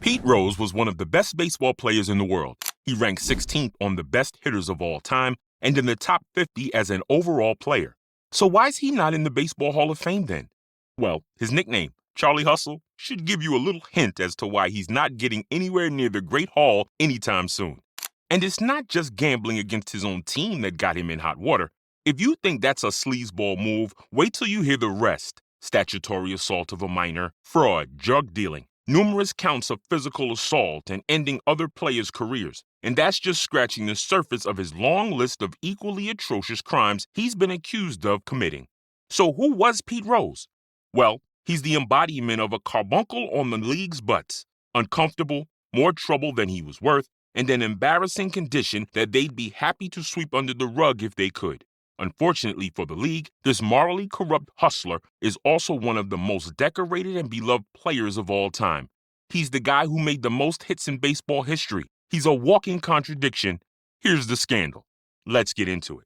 Pete Rose was one of the best baseball players in the world. He ranked 16th on the best hitters of all time and in the top 50 as an overall player. So why is he not in the Baseball Hall of Fame then? Well, his nickname, Charlie Hustle, should give you a little hint as to why he's not getting anywhere near the Great Hall anytime soon. And it's not just gambling against his own team that got him in hot water. If you think that's a sleazeball move, wait till you hear the rest. Statutory assault of a minor, fraud, drug dealing, numerous counts of physical assault, and ending other players' careers. And that's just scratching the surface of his long list of equally atrocious crimes he's been accused of committing. So who was Pete Rose? Well, he's the embodiment of a carbuncle on the league's butts. Uncomfortable, more trouble than he was worth, and an embarrassing condition that they'd be happy to sweep under the rug if they could. Unfortunately for the league, this morally corrupt hustler is also one of the most decorated and beloved players of all time. He's the guy who made the most hits in baseball history. He's a walking contradiction. Here's the scandal. Let's get into it.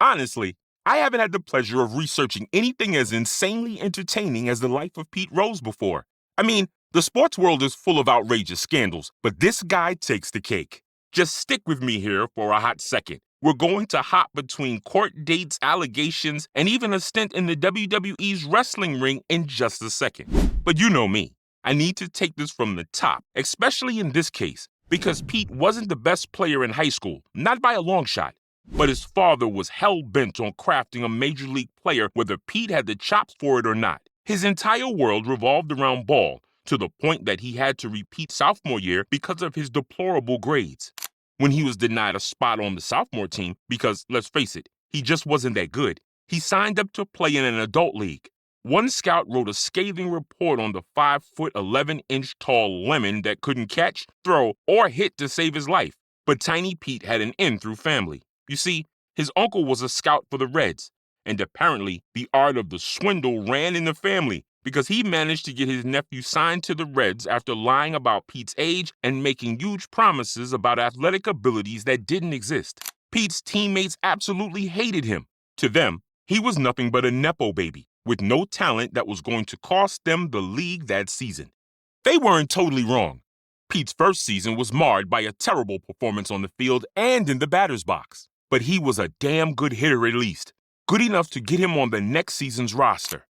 Honestly, I haven't had the pleasure of researching anything as insanely entertaining as the life of Pete Rose before. I mean, the sports world is full of outrageous scandals, but this guy takes the cake. Just stick with me here for a hot second. We're going to hop between court dates, allegations, and even a stint in the WWE's wrestling ring in just a second. But you know me. I need to take this from the top, especially in this case, because Pete wasn't the best player in high school, not by a long shot. But his father was hell-bent on crafting a major league player whether Pete had the chops for it or not. His entire world revolved around ball, to the point that he had to repeat sophomore year because of his deplorable grades. When he was denied a spot on the sophomore team because, let's face it, he just wasn't that good, he signed up to play in an adult league. One scout wrote a scathing report on the 5'11" tall lemon that couldn't catch, throw, or hit to save his life. But Tiny Pete had an in through family. You see, his uncle was a scout for the Reds, and apparently the art of the swindle ran in the family, because he managed to get his nephew signed to the Reds after lying about Pete's age and making huge promises about athletic abilities that didn't exist. Pete's teammates absolutely hated him. To them, he was nothing but a nepo baby with no talent that was going to cost them the league that season. They weren't totally wrong. Pete's first season was marred by a terrible performance on the field and in the batter's box. But he was a damn good hitter at least, good enough to get him on the next season's roster.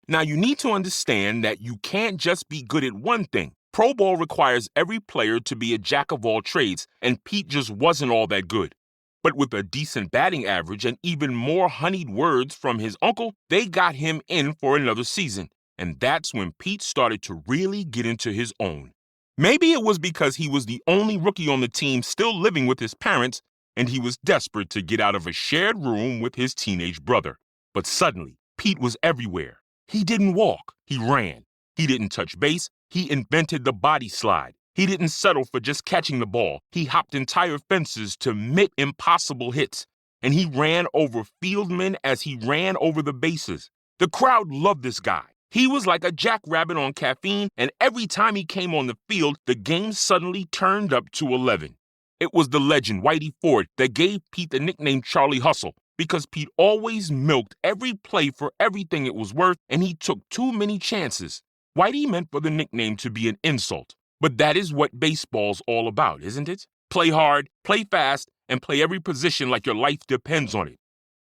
Now, you need to understand that you can't just be good at one thing. Pro ball requires every player to be a jack of all trades, and Pete just wasn't all that good. But with a decent batting average and even more honeyed words from his uncle, they got him in for another season. And that's when Pete started to really get into his own. Maybe it was because he was the only rookie on the team still living with his parents, and he was desperate to get out of a shared room with his teenage brother. But suddenly, Pete was everywhere. He didn't walk, he ran. He didn't touch base, he invented the body slide. He didn't settle for just catching the ball. He hopped entire fences to mitt impossible hits. And he ran over fieldmen as he ran over the bases. The crowd loved this guy. He was like a jackrabbit on caffeine, and every time he came on the field, the game suddenly turned up to 11. It was the legend, Whitey Ford, that gave Pete the nickname Charlie Hustle, because Pete always milked every play for everything it was worth, and he took too many chances. Whitey meant for the nickname to be an insult, but that is what baseball's all about, isn't it? Play hard, play fast, and play every position like your life depends on it.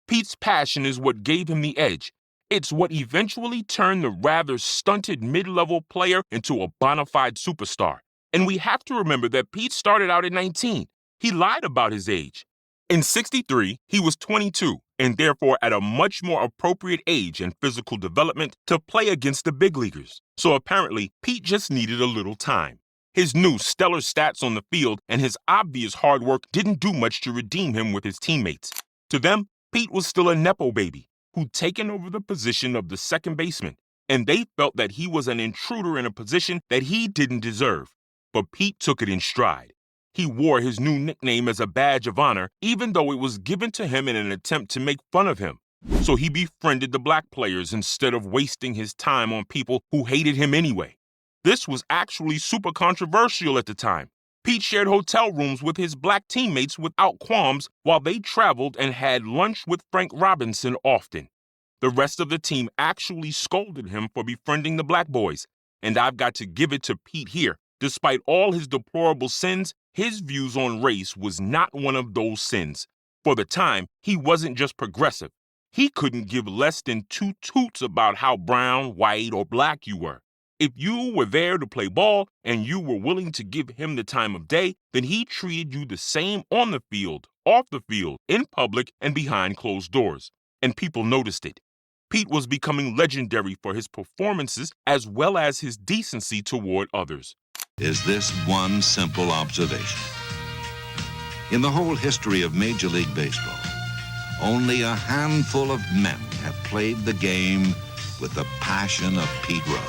Pete's passion is what gave him the edge. It's what eventually turned the rather stunted mid-level player into a bona fide superstar. And we have to remember that Pete started out at 19. He lied about his age. In '63, he was 22, and therefore at a much more appropriate age and physical development to play against the big leaguers. So apparently, Pete just needed a little time. His new stellar stats on the field and his obvious hard work didn't do much to redeem him with his teammates. To them, Pete was still a nepo baby who'd taken over the position of the second baseman, and they felt that he was an intruder in a position that he didn't deserve. But Pete took it in stride. He wore his new nickname as a badge of honor, even though it was given to him in an attempt to make fun of him. So he befriended the black players instead of wasting his time on people who hated him anyway. This was actually super controversial at the time. Pete shared hotel rooms with his black teammates without qualms while they traveled and had lunch with Frank Robinson often. The rest of the team actually scolded him for befriending the black boys, and I've got to give it to Pete here. Despite all his deplorable sins, his views on race was not one of those sins. For the time, he wasn't just progressive. He couldn't give less than two toots about how brown, white, or black you were. If you were there to play ball and you were willing to give him the time of day, then he treated you the same on the field, off the field, in public, and behind closed doors. And people noticed it. Pete was becoming legendary for his performances as well as his decency toward others. Is this one simple observation? In the whole history of Major League Baseball, only a handful of men have played the game with the passion of Pete Rose.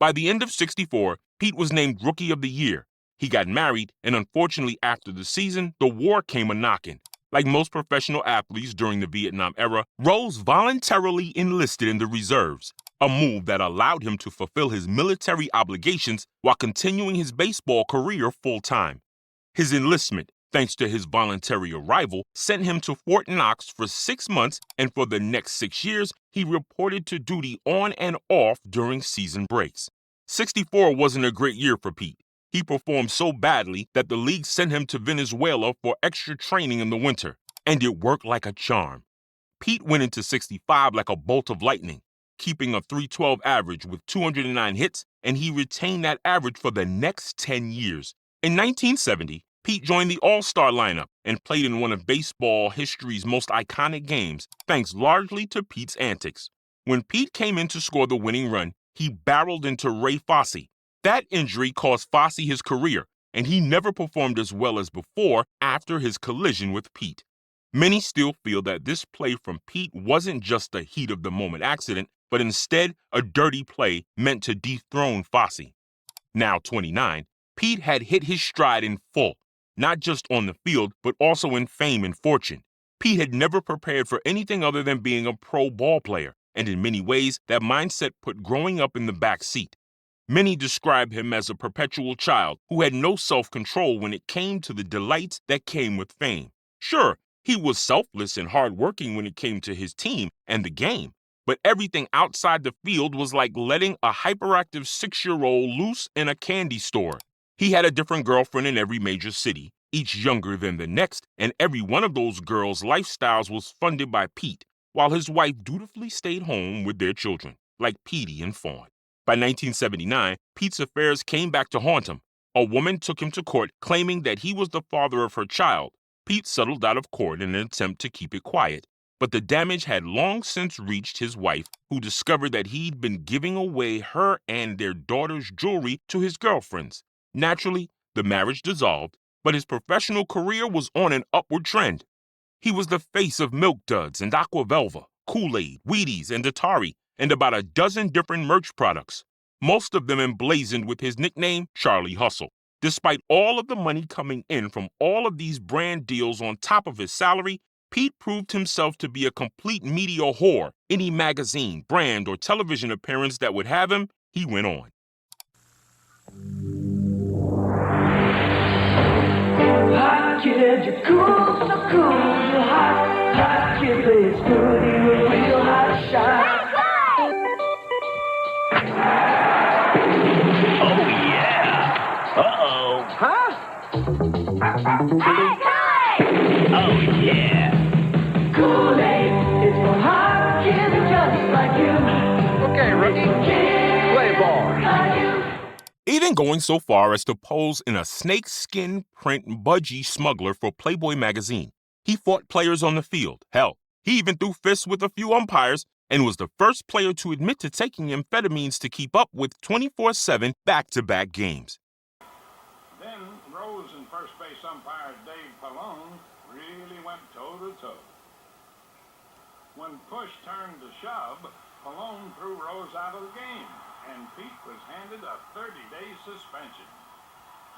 By the end of '64, Pete was named Rookie of the Year. He got married, and unfortunately after the season, the war came a-knocking. Like most professional athletes during the Vietnam era, Rose voluntarily enlisted in the reserves, a move that allowed him to fulfill his military obligations while continuing his baseball career full-time. His enlistment, thanks to his voluntary arrival, sent him to Fort Knox for 6 months, and for the next 6 years, he reported to duty on and off during season breaks. '64 wasn't a great year for Pete. He performed so badly that the league sent him to Venezuela for extra training in the winter, and it worked like a charm. Pete went into '65 like a bolt of lightning, keeping a .312 average with 209 hits, and he retained that average for the next 10 years. In 1970, Pete joined the All-Star lineup and played in one of baseball history's most iconic games, thanks largely to Pete's antics. When Pete came in to score the winning run, he barreled into Ray Fosse. That injury cost Fosse his career, and he never performed as well as before after his collision with Pete. Many still feel that this play from Pete wasn't just a heat-of-the-moment accident, but instead a dirty play meant to dethrone Fosse. Now 29, Pete had hit his stride in full, not just on the field, but also in fame and fortune. Pete had never prepared for anything other than being a pro ball player, and in many ways, that mindset put growing up in the back seat. Many describe him as a perpetual child who had no self-control when it came to the delights that came with fame. Sure, he was selfless and hardworking when it came to his team and the game, but everything outside the field was like letting a hyperactive 6-year-old loose in a candy store. He had a different girlfriend in every major city, each younger than the next, and every one of those girls' lifestyles was funded by Pete, while his wife dutifully stayed home with their children, like Petey and Fawn. By 1979, Pete's affairs came back to haunt him. A woman took him to court claiming that he was the father of her child. Pete settled out of court in an attempt to keep it quiet, but the damage had long since reached his wife, who discovered that he'd been giving away her and their daughter's jewelry to his girlfriends. Naturally, the marriage dissolved, but his professional career was on an upward trend. He was the face of Milk Duds and Aqua Velva, Kool-Aid, Wheaties, and Atari, and about a dozen different merch products, most of them emblazoned with his nickname, Charlie Hustle. Despite all of the money coming in from all of these brand deals on top of his salary, Pete proved himself to be a complete media whore. Any magazine, brand, or television appearance that would have him, he went on. Hot kid, you're cool, so cool, you're hot. Hot kid, plays good, you're a real hot shot. Oh, yeah. Uh-oh. Huh? Oh, yeah. Kool-Aid is for hot kids just like you. Okay, rookie, play ball. Like you. Even going so far as to pose in a snakeskin print budgie smuggler for Playboy magazine. He fought players on the field. Hell, he even threw fists with a few umpires and was the first player to admit to taking amphetamines to keep up with 24/7 back-to-back games. Then Rose and first base umpire Dave Pallone really went toe-to-toe. When push turned to shove, Pallone threw Rose out of the game, and Pete was handed a 30-day suspension.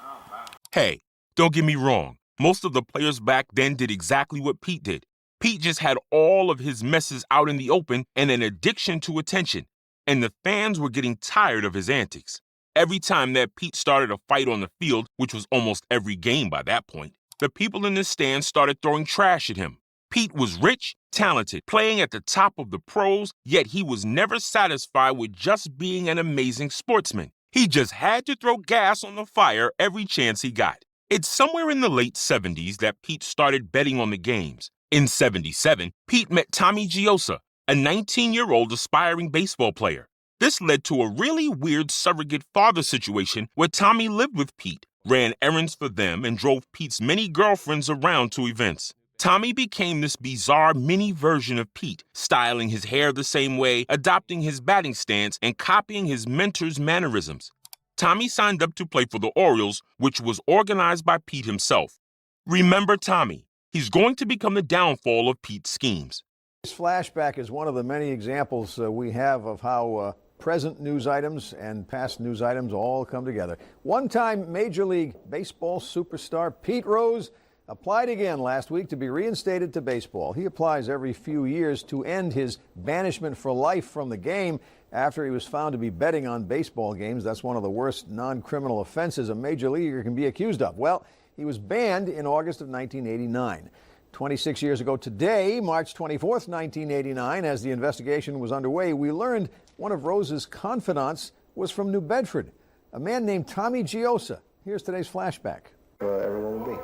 How about it? Hey, don't get me wrong. Most of the players back then did exactly what Pete did. Pete just had all of his messes out in the open and an addiction to attention, and the fans were getting tired of his antics. Every time that Pete started a fight on the field, which was almost every game by that point, the people in the stands started throwing trash at him. Pete was rich, talented, playing at the top of the pros, yet he was never satisfied with just being an amazing sportsman. He just had to throw gas on the fire every chance he got. It's somewhere in the late 70s that Pete started betting on the games. In 77, Pete met Tommy Giosa, a 19-year-old aspiring baseball player. This led to a really weird surrogate father situation where Tommy lived with Pete, ran errands for them, and drove Pete's many girlfriends around to events. Tommy became this bizarre mini version of Pete, styling his hair the same way, adopting his batting stance, and copying his mentor's mannerisms. Tommy signed up to play for the Orioles, which was organized by Pete himself. Remember Tommy. He's going to become the downfall of Pete's schemes. This flashback is one of the many examples we have of how present news items and past news items all come together. One-time Major League Baseball superstar Pete Rose applied again last week to be reinstated to baseball. He applies every few years to end his banishment for life from the game after he was found to be betting on baseball games. That's one of the worst non-criminal offenses a major leaguer can be accused of. Well, he was banned in August of 1989. 26 years ago today, March 24th, 1989, as the investigation was underway, we learned one of Rose's confidants was from New Bedford, a man named Tommy Giosa. Here's today's flashback. Everyone will be.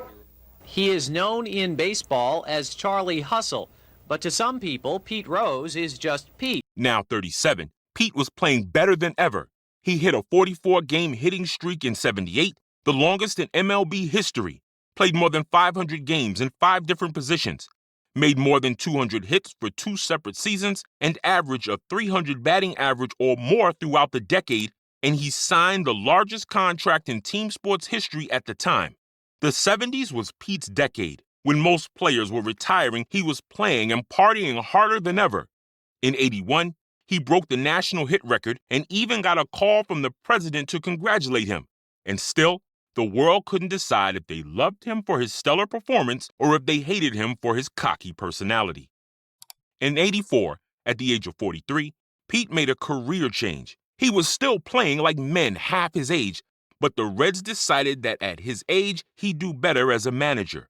He is known in baseball as Charlie Hustle, but to some people, Pete Rose is just Pete. Now 37, Pete was playing better than ever. He hit a 44-game hitting streak in 78, the longest in MLB history. Played more than 500 games in 5 different positions. Made more than 200 hits for 2 separate seasons, and averaged a 300 batting average or more throughout the decade, and he signed the largest contract in team sports history at the time. The 70s was Pete's decade. When most players were retiring, he was playing and partying harder than ever. In 81, he broke the national hit record and even got a call from the president to congratulate him. And still, the world couldn't decide if they loved him for his stellar performance or if they hated him for his cocky personality. In 84, at the age of 43, Pete made a career change. He was still playing like men half his age, but the Reds decided that at his age, he'd do better as a manager.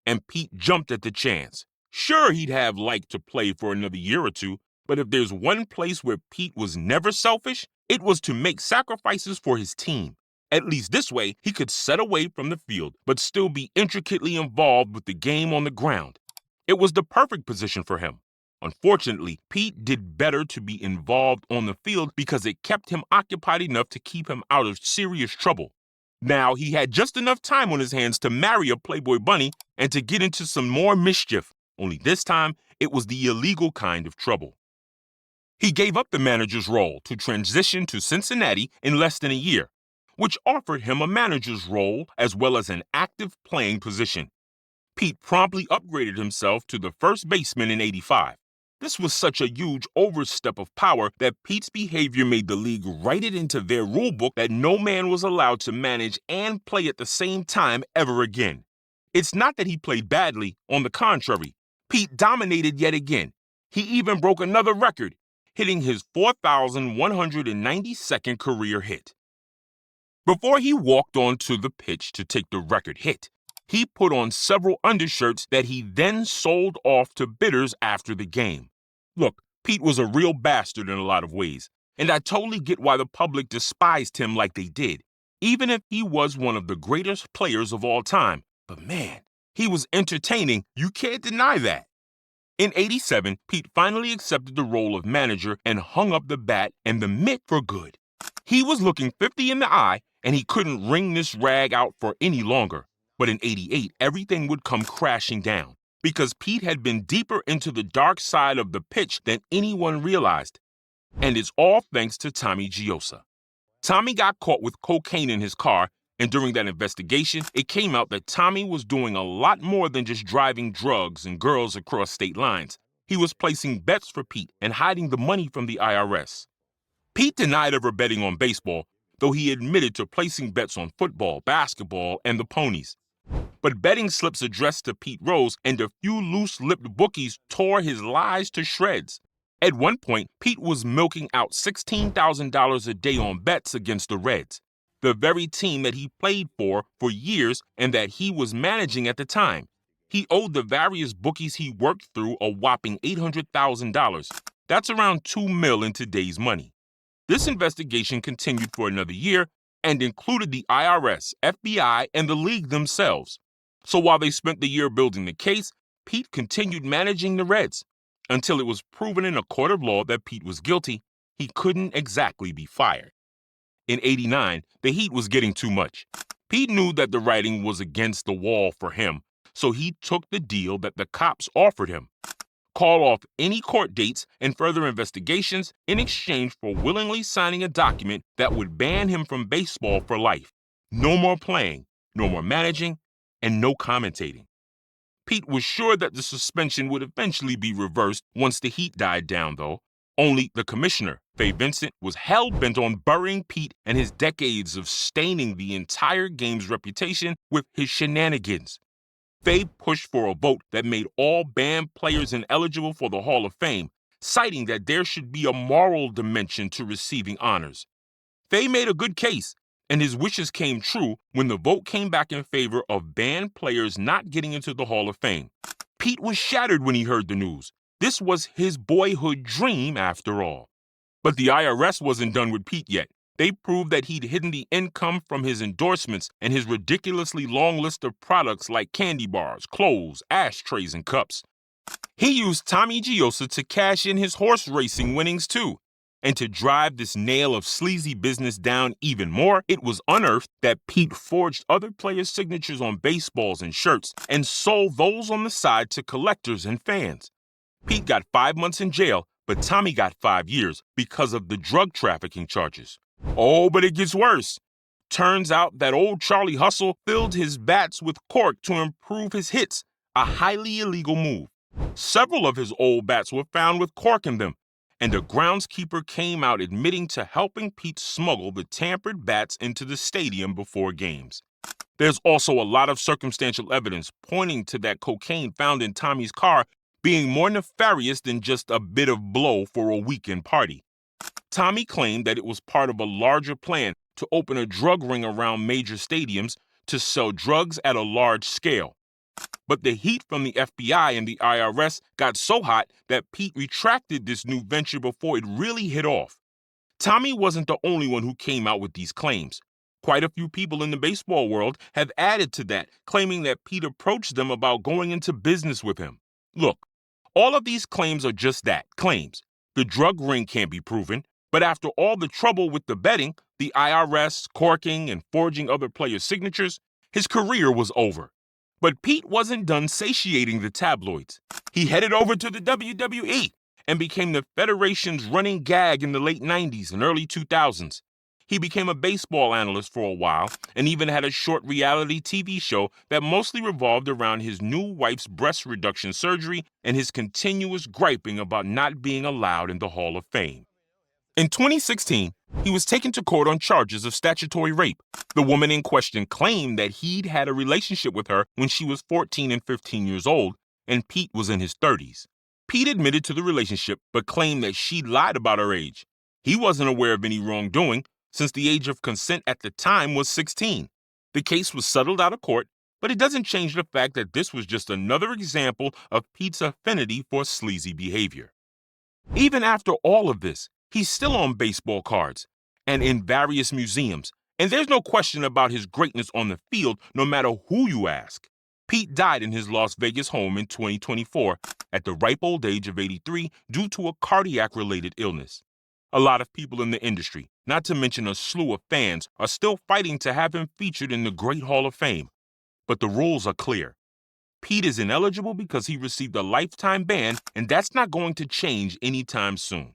And Pete jumped at the chance. Sure, he'd have liked to play for another year or two, but if there's one place where Pete was never selfish, it was to make sacrifices for his team. At least this way, he could set away from the field, but still be intricately involved with the game on the ground. It was the perfect position for him. Unfortunately, Pete did better to be involved on the field because it kept him occupied enough to keep him out of serious trouble. Now, he had just enough time on his hands to marry a Playboy bunny and to get into some more mischief, only this time it was the illegal kind of trouble. He gave up the manager's role to transition to Cincinnati in less than a year, which offered him a manager's role as well as an active playing position. Pete promptly upgraded himself to the first baseman in 85. This was such a huge overstep of power that Pete's behavior made the league write it into their rulebook that no man was allowed to manage and play at the same time ever again. It's not that he played badly, on the contrary. Pete dominated yet again. He even broke another record, hitting his 4,192nd career hit. Before he walked onto the pitch to take the record hit, he put on several undershirts that he then sold off to bidders after the game. Look, Pete was a real bastard in a lot of ways, and I totally get why the public despised him like they did, even if he was one of the greatest players of all time. But man, he was entertaining. You can't deny that. In 87, Pete finally accepted the role of manager and hung up the bat and the mitt for good. He was looking 50 in the eye, and he couldn't wring this rag out for any longer. But in 88, everything would come crashing down because Pete had been deeper into the dark side of the pitch than anyone realized. And it's all thanks to Tommy Giosa. Tommy got caught with cocaine in his car, and during that investigation, it came out that Tommy was doing a lot more than just driving drugs and girls across state lines. He was placing bets for Pete and hiding the money from the IRS. Pete denied ever betting on baseball, though he admitted to placing bets on football, basketball, and the ponies. But betting slips addressed to Pete Rose and a few loose-lipped bookies tore his lies to shreds. At one point, Pete was milking out $16,000 a day on bets against the Reds. the very team that he played for years and that he was managing at the time. He owed the various bookies he worked through a whopping $800,000. That's around $2 million in today's money. This investigation continued for another year and included the IRS, FBI, and the league themselves. So while they spent the year building the case, Pete continued managing the Reds. Until it was proven in a court of law that Pete was guilty, he couldn't exactly be fired. In '89, the heat was getting too much. Pete knew that the writing was against the wall for him, so he took the deal that the cops offered him. Call off any court dates and further investigations in exchange for willingly signing a document that would ban him from baseball for life. No more playing, no more managing, and no commentating. Pete was sure that the suspension would eventually be reversed once the heat died down, though. Only the commissioner, Fay Vincent, was hell-bent on burying Pete and his decades of staining the entire game's reputation with his shenanigans. Fay pushed for a vote that made all banned players ineligible for the Hall of Fame, citing that there should be a moral dimension to receiving honors. Fay made a good case, and his wishes came true when the vote came back in favor of banned players not getting into the Hall of Fame. Pete was shattered when he heard the news. This was his boyhood dream, after all. But the IRS wasn't done with Pete yet. They proved that he'd hidden the income from his endorsements and his ridiculously long list of products like candy bars, clothes, ashtrays, and cups. He used Tommy Giosa to cash in his horse racing winnings too. And to drive this nail of sleazy business down even more, it was unearthed that Pete forged other players' signatures on baseballs and shirts and sold those on the side to collectors and fans. Pete got 5 months in jail, but Tommy got 5 years because of the drug trafficking charges. Oh, but it gets worse. Turns out that old Charlie Hustle filled his bats with cork to improve his hits, a highly illegal move. Several of his old bats were found with cork in them, and a groundskeeper came out admitting to helping Pete smuggle the tampered bats into the stadium before games. There's also a lot of circumstantial evidence pointing to that cocaine found in Tommy's car being more nefarious than just a bit of blow for a weekend party. Tommy claimed that it was part of a larger plan to open a drug ring around major stadiums to sell drugs at a large scale. But the heat from the FBI and the IRS got so hot that Pete retracted this new venture before it really hit off. Tommy wasn't the only one who came out with these claims. Quite a few people in the baseball world have added to that, claiming that Pete approached them about going into business with him. Look, all of these claims are just that, claims. The drug ring can't be proven, but after all the trouble with the betting, the IRS, corking, and forging other players' signatures, his career was over. But Pete wasn't done satiating the tabloids. He headed over to the WWE and became the Federation's running gag in the late 90s and early 2000s. He became a baseball analyst for a while and even had a short reality TV show that mostly revolved around his new wife's breast reduction surgery and his continuous griping about not being allowed in the Hall of Fame. In 2016, he was taken to court on charges of statutory rape. The woman in question claimed that he'd had a relationship with her when she was 14 and 15 years old, and Pete was in his 30s. Pete admitted to the relationship but claimed that she lied about her age. He wasn't aware of any wrongdoing, since the age of consent at the time was 16. The case was settled out of court, but it doesn't change the fact that this was just another example of Pete's affinity for sleazy behavior. Even after all of this, he's still on baseball cards and in various museums, and there's no question about his greatness on the field no matter who you ask. Pete died in his Las Vegas home in 2024 at the ripe old age of 83 due to a cardiac-related illness. A lot of people in the industry, not to mention a slew of fans, are still fighting to have him featured in the Great Hall of Fame. But the rules are clear. Pete is ineligible because he received a lifetime ban, and that's not going to change anytime soon.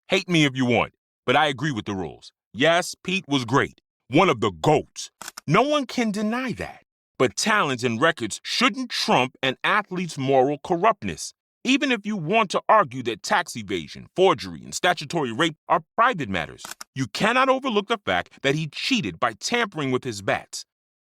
Hate me if you want, but I agree with the rules. Yes, Pete was great, one of the GOATs. No one can deny that. But talent and records shouldn't trump an athlete's moral corruptness, even if you want to argue that tax evasion, forgery, and statutory rape are private matters. You cannot overlook the fact that he cheated by tampering with his bats.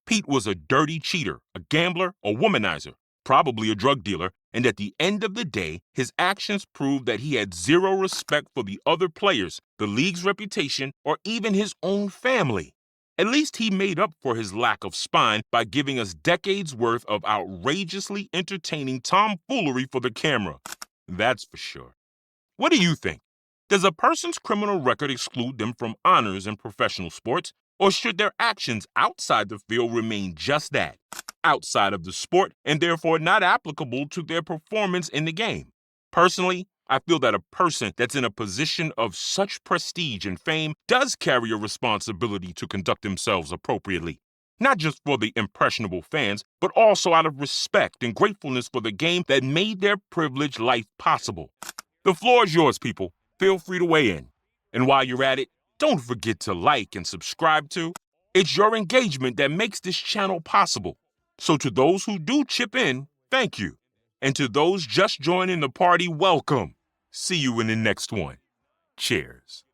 Pete was a dirty cheater, a gambler, a womanizer, probably a drug dealer, and at the end of the day, his actions proved that he had zero respect for the other players, the league's reputation, or even his own family. At least he made up for his lack of spine by giving us decades worth of outrageously entertaining tomfoolery for the camera. That's for sure. What do you think? Does a person's criminal record exclude them from honors in professional sports, or should their actions outside the field remain just that, outside of the sport, and therefore not applicable to their performance in the game? Personally, I feel that a person that's in a position of such prestige and fame does carry a responsibility to conduct themselves appropriately, not just for the impressionable fans, but also out of respect and gratefulness for the game that made their privileged life possible. The floor is yours, people. Feel free to weigh in. And while you're at it, don't forget to like and subscribe to. It's your engagement that makes this channel possible. So to those who do chip in, thank you. And to those just joining the party, welcome. See you in the next one. Cheers.